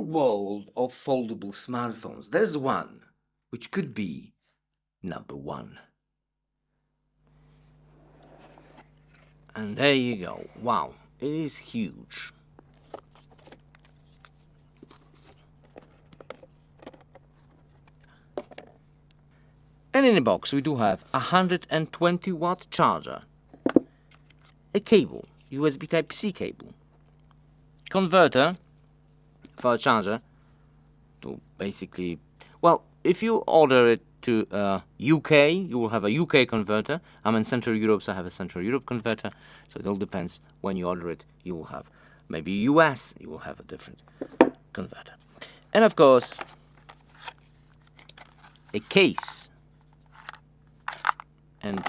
world of foldable smartphones, there's one which could be number one. And there you go. Wow, it is huge. And in the box we do have a 120-watt charger, a cable, USB Type-C cable, converter for a charger to basically, well, if you order it to UK, you will have a UK converter. I'm in Central Europe, so I have a Central Europe converter. So it all depends when you order it. You will have maybe US, you will have a different converter. And of course, a case. And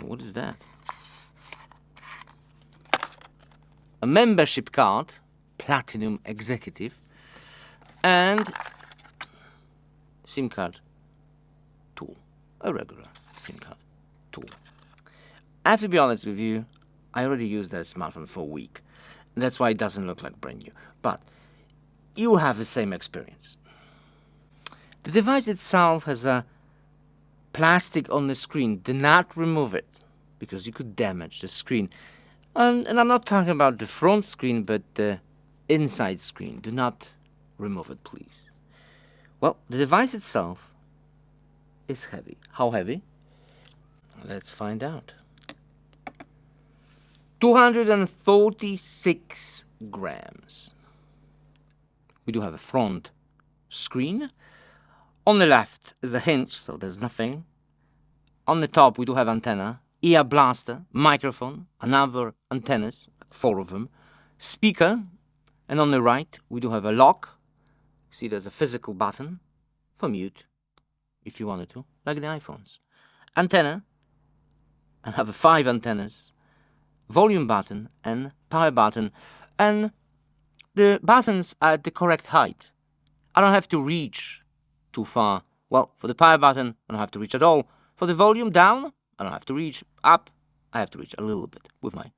what is that? A membership card, Platinum Executive, and SIM card tool, a regular SIM card tool. I have to be honest with you, I already used that smartphone for a week. That's why it doesn't look like brand new. But you will have the same experience. The device itself has a plastic on the screen. Do not remove it, because you could damage the screen. And I'm not talking about the front screen, but the inside screen. Do not remove it, please. Well, the device itself is heavy. How heavy? Let's find out. 246 grams. We do have a front screen. On the left is a hinge, so there's nothing. On the top we do have antenna, ear blaster, microphone, another antennas, 4 of them, speaker, and on the right we do have a lock. See, there's a physical button for mute, if you wanted to, like the iPhones. Antenna, another 5 antennas, volume button and power button, and the buttons are at the correct height. I don't have to reach too far. Well, for the power button, I don't have to reach at all. For the volume down, I don't have to reach. Up, I have to reach a little bit with my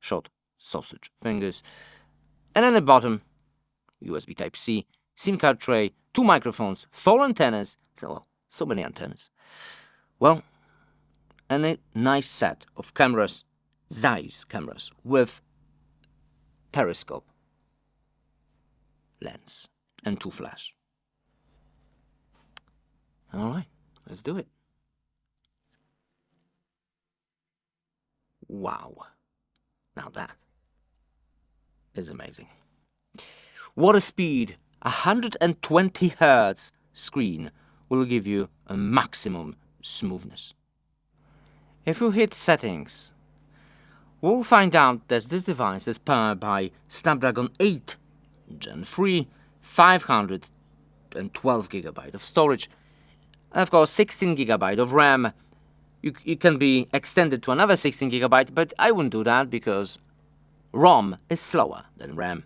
short sausage fingers. And at the bottom, USB Type-C, SIM card tray, 2 microphones, 4 antennas, so many antennas. Well, and a nice set of cameras, Zeiss cameras, with periscope lens and 2 flash. All right, let's do it. Wow, now that is amazing. What a speed! 120 Hz screen will give you a maximum smoothness. If you hit settings, we'll find out that this device is powered by Snapdragon 8 Gen 3, 512 GB of storage, and of course 16 GB of RAM. You can be extended to another 16 GB, but I wouldn't do that because ROM is slower than RAM.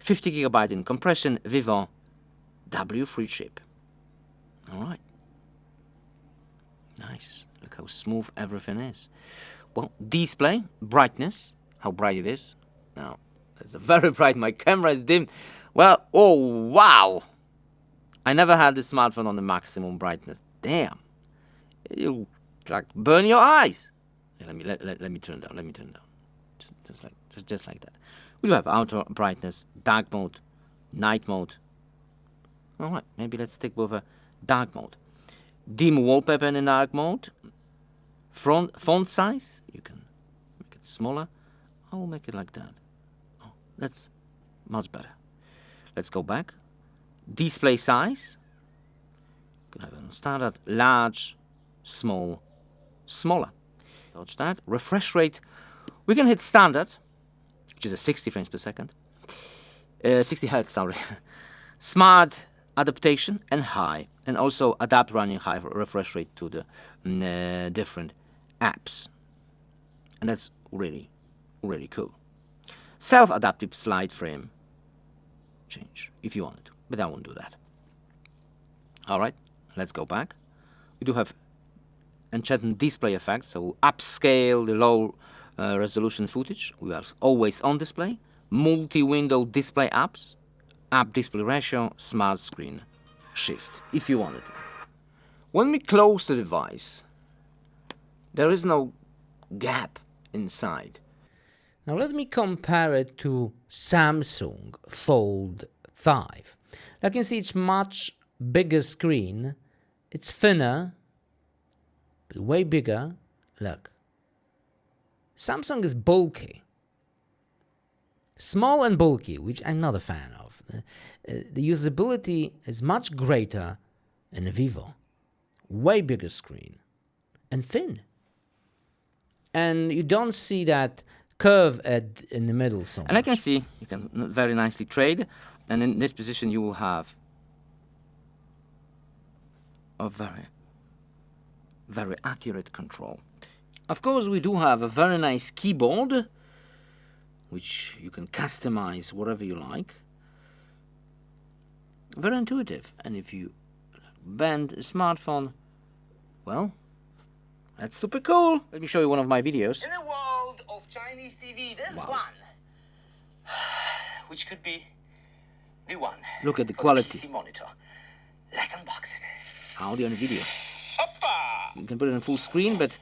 50 GB in compression, Vivo W3 chip. Alright. Nice. Look how smooth everything is. Well, display, brightness, how bright it is. Now, it's very bright. My camera is dim. Well, oh, wow. I never had this smartphone on the maximum brightness. Damn. It'll like burn your eyes. Yeah, let me turn down. Let me turn down. Just like that. We do have outer brightness, dark mode, night mode. All right, maybe let's stick with a dark mode. Dim wallpaper in dark mode. Font size, you can make it smaller. I'll make it like that. Oh, that's much better. Let's go back. Display size. You can have it on standard, large, small, smaller. Touch that. Refresh rate. We can hit standard, which is a 60 frames per second. 60 Hz, sorry. Smart adaptation and high. And also adapt running high refresh rate to the different apps. And that's really, really cool. Self-adaptive slide frame change, if you wanted to. But I won't do that. Alright, let's go back. We do have enchanted display effect, so we'll upscale the low resolution footage. We are always on display. multi-window display apps, app display ratio, smart screen shift, if you wanted to. When we close the device, there is no gap inside. Now let me compare it to Samsung Fold 5. You can see it's much bigger screen. It's thinner, but way bigger. Look. Samsung is bulky. Small and bulky, which I'm not a fan of. The usability is much greater in the Vivo. Way bigger screen. And thin. And you don't see that curve in the middle so much. And I can see you can very nicely trade, and in this position you will have a very, very accurate control. Of course, we do have a very nice keyboard, which you can customize whatever you like. Very intuitive, and if you bend a smartphone, well, that's super cool. Let me show you one of my videos. In the world of Chinese TV, there's one, which could be the one. Look at the quality. PC monitor. Let's unbox it. Audio and video. Hoppa! You can put it on full screen, but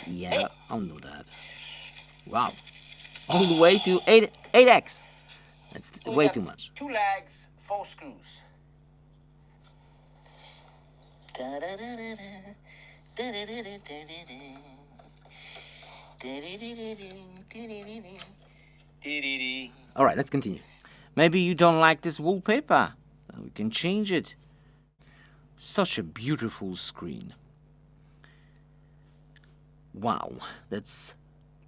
yeah, I'll do that. Wow. All the way to 8x. That's way too much. 2 legs, 4 screws. All right, let's continue. Maybe you don't like this wallpaper. We can change it. Such a beautiful screen. Wow, that's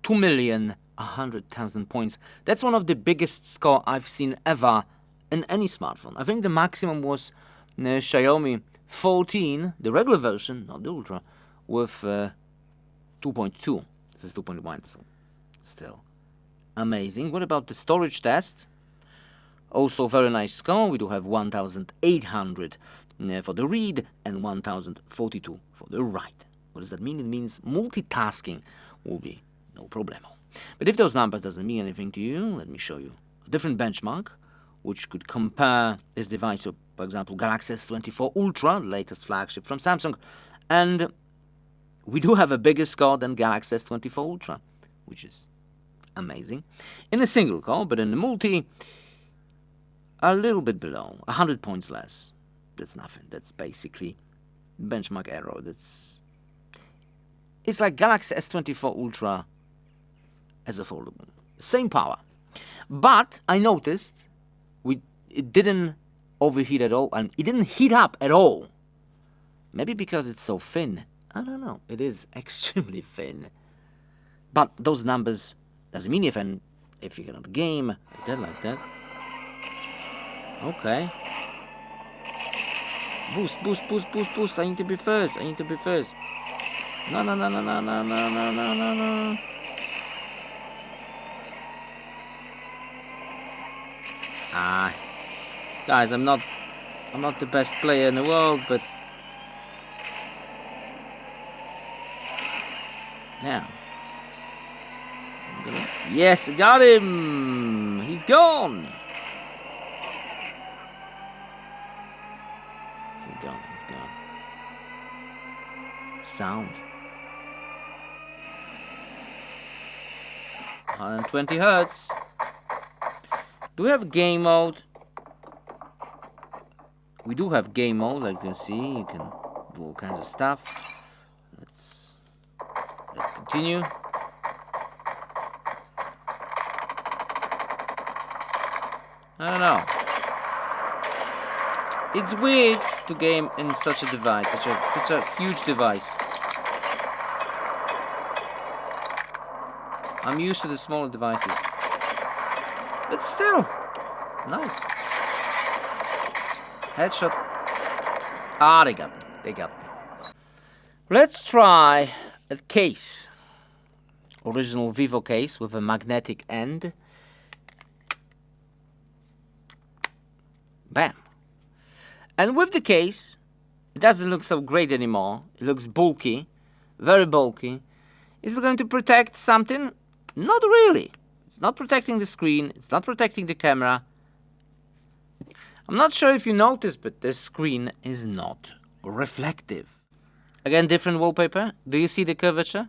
2,100,000 points. That's one of the biggest score I've seen ever in any smartphone. I think the maximum was Xiaomi 14, the regular version, not the Ultra, with 2.2. This is 2.1, so still amazing. What about the storage test? Also very nice score. We do have 1,800 for the read and 1,042 for the write. What does that mean? It means multitasking will be no problemo. But if those numbers doesn't mean anything to you, let me show you a different benchmark, which could compare this device to, for example, Galaxy S24 Ultra, the latest flagship from Samsung, and we do have a bigger score than Galaxy S24 Ultra, which is amazing. In a single core, but in the multi, a little bit below, 100 points less. That's nothing. That's basically benchmark error. It's like Galaxy S24 Ultra as affordable. Same power. But I noticed it didn't overheat at all, and it didn't heat up at all. Maybe because it's so thin. I don't know. It is extremely thin. But those numbers doesn't mean anything if you get on the game like that. Okay. Boost, boost, boost, boost, boost. I need to be first. I need to be first. No, no, no, no, no, no, no, no, no, no, no. Guys, I'm not the best player in the world, but now yes, I got him. He's gone. He's gone. He's gone. Sound. 120 hertz. Do we have game mode? We do have game mode, like you can see. You can do all kinds of stuff. Let's continue. I don't know. It's weird to game in such a device, such a huge device. I'm used to the smaller devices. But still, nice. Headshot. Ah, they got me. They got me. Let's try a case. Original Vivo case with a magnetic end. Bam. And with the case, it doesn't look so great anymore. It looks bulky, very bulky. Is it going to protect something? Not really. It's not protecting the screen. It's not protecting the camera. I'm not sure if you noticed, but the screen is not reflective. Again, different wallpaper. Do you see the curvature?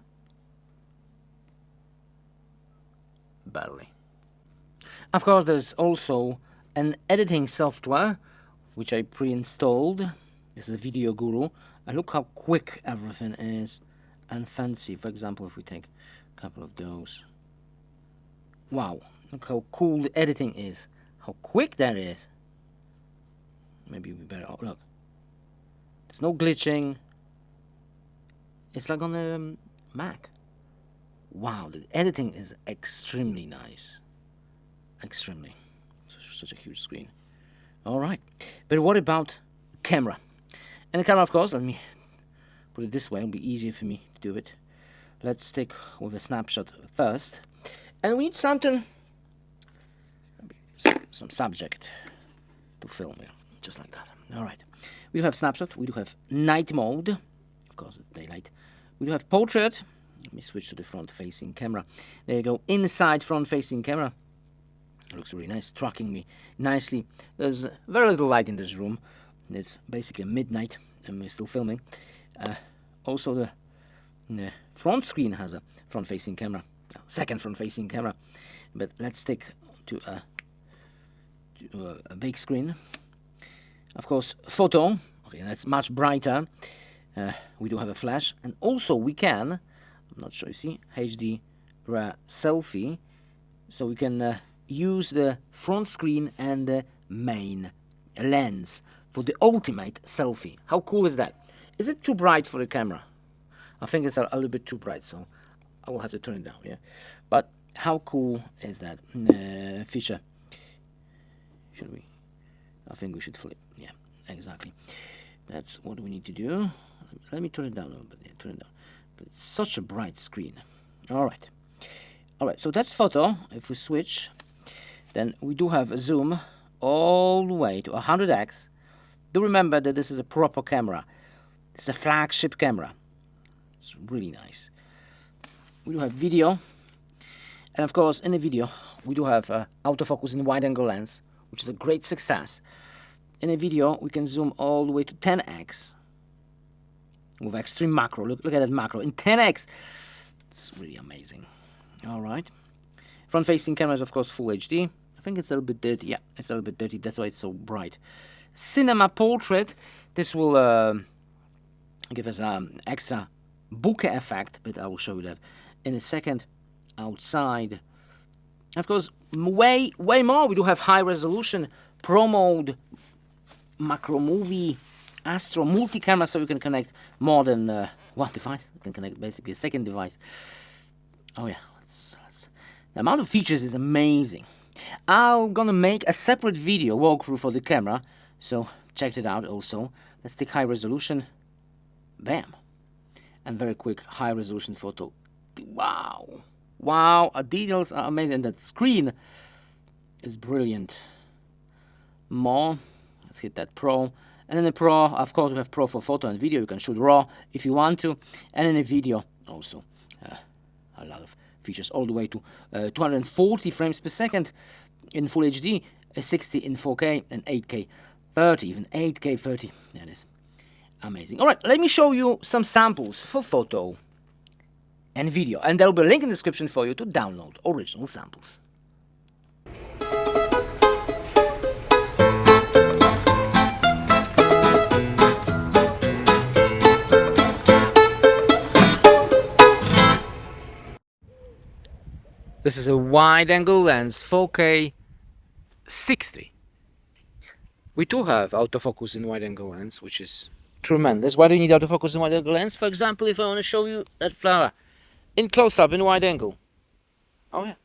Barely. Of course, there's also an editing software which I pre-installed. This is a Video Guru, and look how quick everything is and fancy. For example, if we take a couple of those. Wow, look how cool the editing is. How quick that is. Maybe we better. Oh, look. There's no glitching. It's like on a Mac. Wow, the editing is extremely nice. Extremely. Such a huge screen. Alright. But what about camera? And the camera, of course, let me put it this way. It'll be easier for me to do it. Let's stick with a snapshot first. And we need something, some subject to film here. Just like that. Alright. We do have snapshot. We do have night mode. Of course, it's daylight. We do have portrait. Let me switch to the front-facing camera. There you go. Inside front-facing camera. It looks really nice, tracking me nicely. There's very little light in this room. It's basically midnight, and we're still filming. Also, the front screen has a front-facing camera, second front-facing camera. But let's stick to a big screen. Of course, photo. Okay, that's much brighter. We do have a flash, and also we can. I'm not sure you see HD rare selfie, so we can. Use the front screen and the main lens for the ultimate selfie. How cool is that? Is it too bright for the camera? I think it's a little bit too bright, so I will have to turn it down, yeah. But how cool is that feature? Should we? I think we should flip. Yeah, exactly. That's what we need to do. Let me turn it down a little bit. Yeah, turn it down. But it's such a bright screen. All right. All right, so that's photo. If we switch, then we do have a zoom all the way to 100x. Do remember that this is a proper camera. It's a flagship camera. It's really nice. We do have video. And of course, in the video, we do have autofocus in wide-angle lens, which is a great success. In the video, we can zoom all the way to 10x with extreme macro. Look at that macro in 10x. It's really amazing. All right. Front-facing camera is, of course, full HD. I think it's a little bit dirty. Yeah, it's a little bit dirty. That's why it's so bright. Cinema portrait. This will give us an extra bokeh effect, but I will show you that in a second. Outside, of course, way more. We do have high resolution, pro mode, macro movie, astro, multi-camera, so you can connect more than one device. You can connect basically a second device. Oh yeah, the amount of features is amazing. I'm gonna make a separate video walkthrough for the camera, so check it out also. Let's take high resolution. Bam. And very quick high resolution photo. Wow. Wow, details are amazing. That screen is brilliant. More. Let's hit that Pro. And in the Pro, of course, we have Pro for photo and video. You can shoot RAW if you want to. And in the video, also a lot of features, all the way to 240 frames per second in Full HD, 60 in 4K, and 8K 30, even 8K 30. That is amazing. All right, let me show you some samples for photo and video, and there will be a link in the description for you to download original samples. This is a wide-angle lens, 4K 60. We do have autofocus in wide-angle lens, which is tremendous. Why do you need autofocus in wide-angle lens? For example, if I want to show you that flower in close-up, in wide angle. Oh yeah.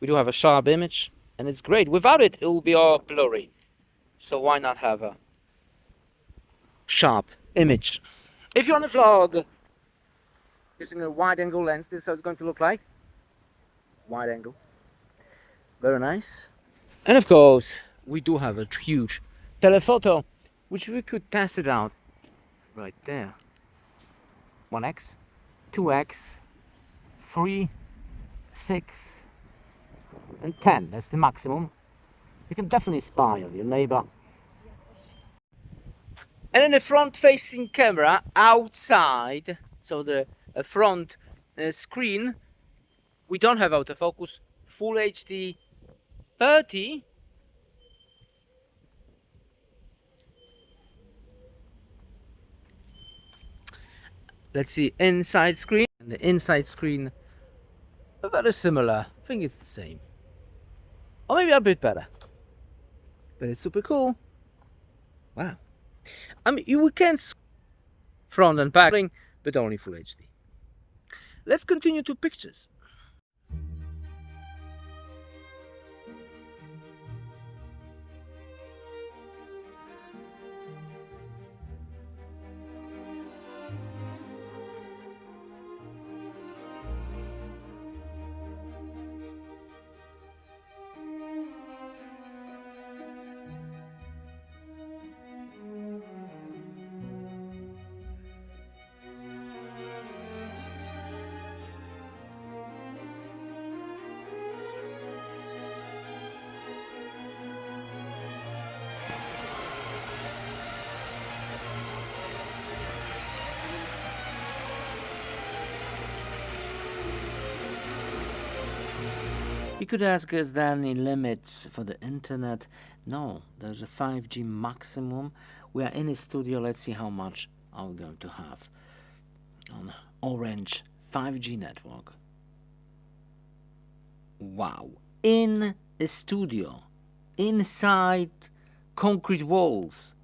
We do have a sharp image, and it's great. Without it, it will be all blurry. So why not have a sharp image? If you're on a vlog using a wide-angle lens, this is how it's going to look like. Wide angle. Very nice. And of course, we do have a huge telephoto, which we could test it out right there. 1x, 2x, 3, 6, and 10, that's the maximum. You can definitely spy on your neighbor. And then the front-facing camera outside, so the front screen, we don't have autofocus, Full HD 30. Let's see, inside screen. And the inside screen are very similar. I think it's the same. Or maybe a bit better. But it's super cool. Wow. I mean, we can front and back, but only Full HD. Let's continue to pictures. You could ask, is there any limits for the internet? No, there's a 5G maximum. We are in a studio. Let's see how much are we going to have on Orange 5G network. Wow. In a studio, inside concrete walls.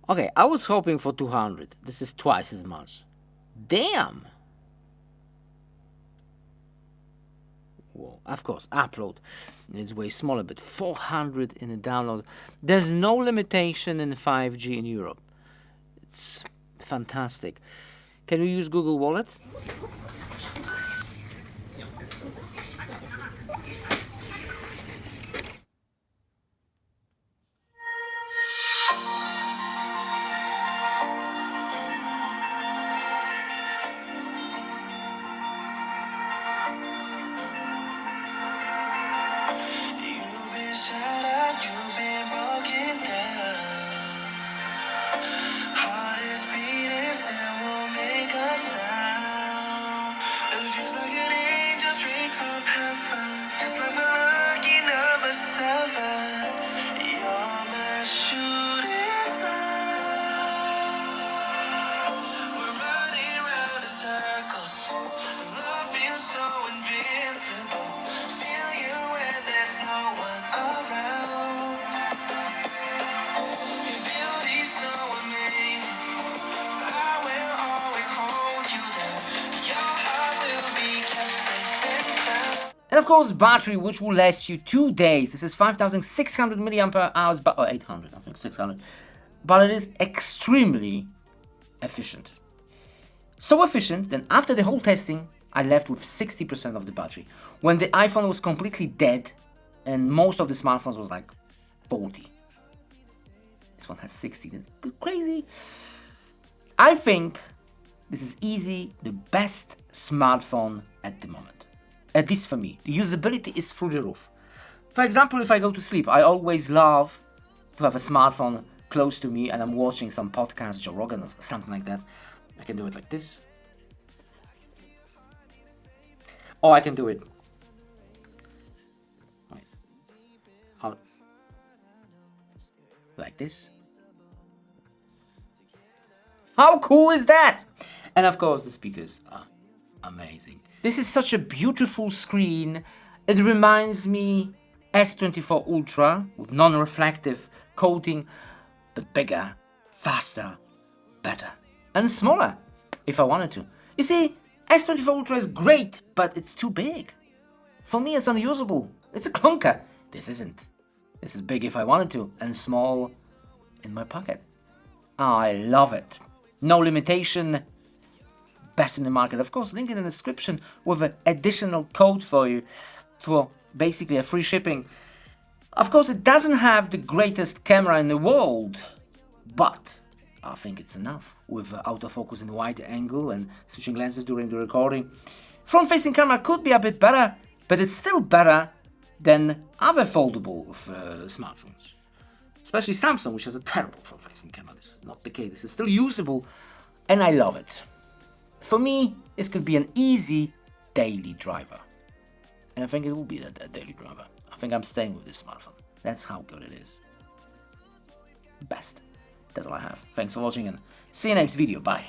Okay, I was hoping for 200. This is twice as much. Damn! Whoa. Of course, upload is way smaller, but 400 in a download. There's no limitation in 5G in Europe. It's fantastic. Can we use Google Wallet? And of course, battery, which will last you 2 days. This is 5,600 milliampere hours, or 800, I think 600. But it is extremely efficient. So efficient that after the whole testing, I left with 60% of the battery. When the iPhone was completely dead, and most of the smartphones was like 40. This one has 60. That's crazy. I think this is easy the best smartphone at the moment. At least for me. The usability is through the roof. For example, if I go to sleep, I always love to have a smartphone close to me and I'm watching some podcast, Joe Rogan or something like that. I can do it like this. Or I can do it. Wait. How? Like this. How cool is that? And of course, the speakers are amazing. This is such a beautiful screen. It reminds me S24 Ultra with non-reflective coating, but bigger, faster, better, and smaller if I wanted to. You see, S24 Ultra is great, but it's too big. For me, it's unusable. It's a clunker. This isn't. This is big if I wanted to, and small in my pocket. I love it. No limitation. Best in the market. Of course, link in the description with an additional code for you for basically a free shipping. Of course, it doesn't have the greatest camera in the world, but I think it's enough with autofocus in wide angle and switching lenses during the recording. Front-facing camera could be a bit better, but it's still better than other foldable smartphones. Especially Samsung, which has a terrible front-facing camera. This is not the case. This is still usable, and I love it. For me, this could be an easy daily driver. And I think it will be a daily driver. I think I'm staying with this smartphone. That's how good it is. Best. That's all I have. Thanks for watching and see you next video. Bye.